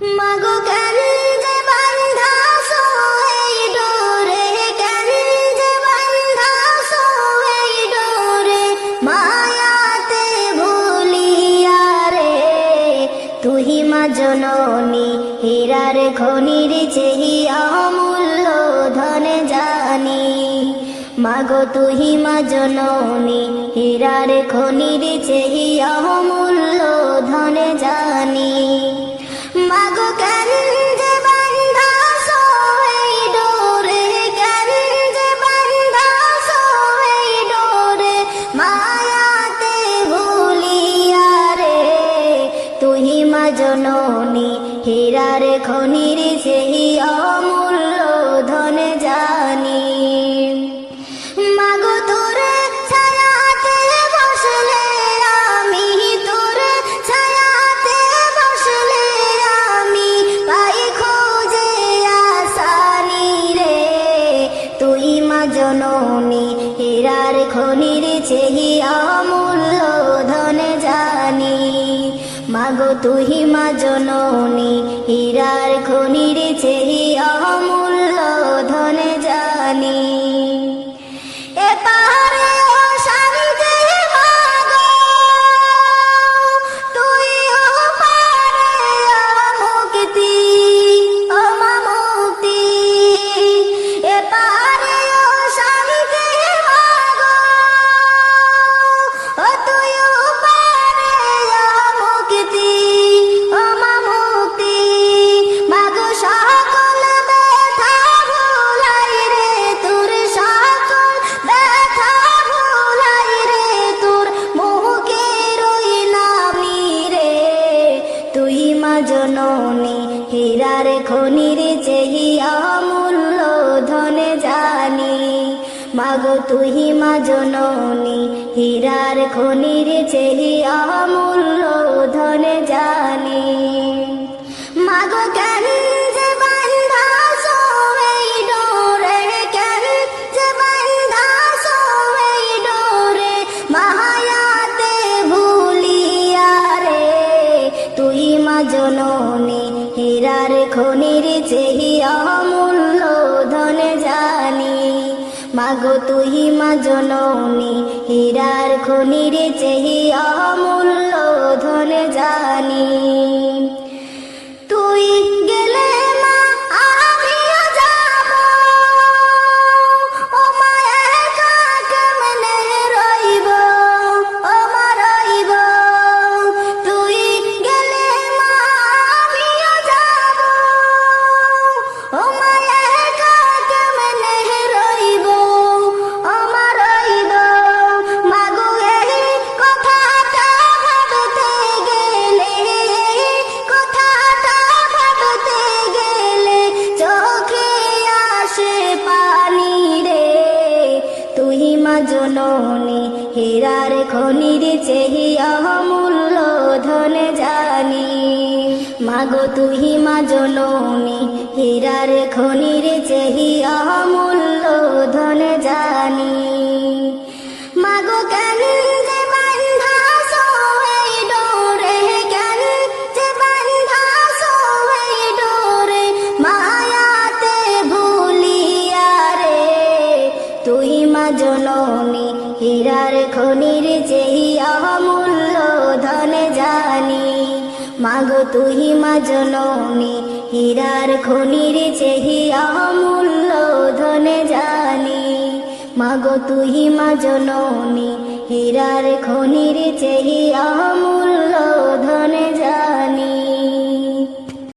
মাগো কেন যে বান্ধাছো এই ডোরে, কেন যে বান্ধাছো এই ডোরে, মায়াতে ভুলিয়া রে। তুহি মা জননী হীরার খনির চেয়ে অমূল্য ধন জানি। মাগো তুহি মা জননী হীরার খনির চেয়ে অমূল্য ধন জানি। মাগো কেন যে বান্ধাছো এই ডোরে, কেন যে বান্ধাছো এই ডোরে, মায়াতে ভুলিয়া রে। তুহি মা জননী হীরার খনির চেয়ে অমূল্য ধন জানি। মাগো তোর ছায়াতে বসলে আমি, তোর ছায়াতে বসলে আমি পাই খোঁজে আসানি রে। তুই মা জননী হীরার খনির চেয়ে অমূল্য ধন জানি। মাগো তুহি মা জননী হীরার খনির চেয়ে অমূল্য ধন জানি। এপারে ও শান্তি মাগো, তুই ওপারে মুক্তি, ও মা মুক্তি। এপারে ও শান্তি মাগো, ও তুই ওপারে মুক্তি, ও মা মুক্তি। মাগো সকল ব্যথা ভুলাই রে, তোর সকল ব্যথা ভুলাই রে, তোর মুখে রইলাম রে। তুই মা জননী হীরার খনির চেয়ে অমূল্য ধন জানি। মাগো তুই মা জননী হীরার খনির চেয়ে অমূল্য ধন জানি। মাগো কেন যে বান্ধাছো এই ডোরে, কেন যে বান্ধাছো এই ডোরে, মায়াতে ভুলিয়া রে। তুই মা জননী হীরার খনির চেয়ে অমূল্য ধন জানি। মাগো তুই মা জননী হীরার খনির চেয়ে অমূল্য ধন জানি। তুই গেলে মা আমিও যাব, ও মা একা কেমনে রইব, ও মা রইব। তুই গেলে মা আমিও যাব, ও মা একা কেমনে রইব, ও মা রইব। মাগো এই কথাটা ভাবতে গেলে, কথাটা ভাবতে গেলে চোখে আসে পানি রে। তুই মা জননী হীরার খনির চেয়ে অমূল্য ধন জানি। মাগো তুই মা জননী হীরার খনির চেয়ে অমূল্য ধন জানি। মাগো কেন যে বান্ধাছো এই ডোরে, কেন যে বান্ধাছো এই ডোরে, মায়াতে ভুলিয়া রে। তুই মা জননী হীরার খনির চেয়ে অমূল্য ধন জানি। মাগো তুই মা জননী হীরার খনির চেয়ে অমূল্য ধন জানি। মাগো তুই মা জননী হীরার খনির চেয়ে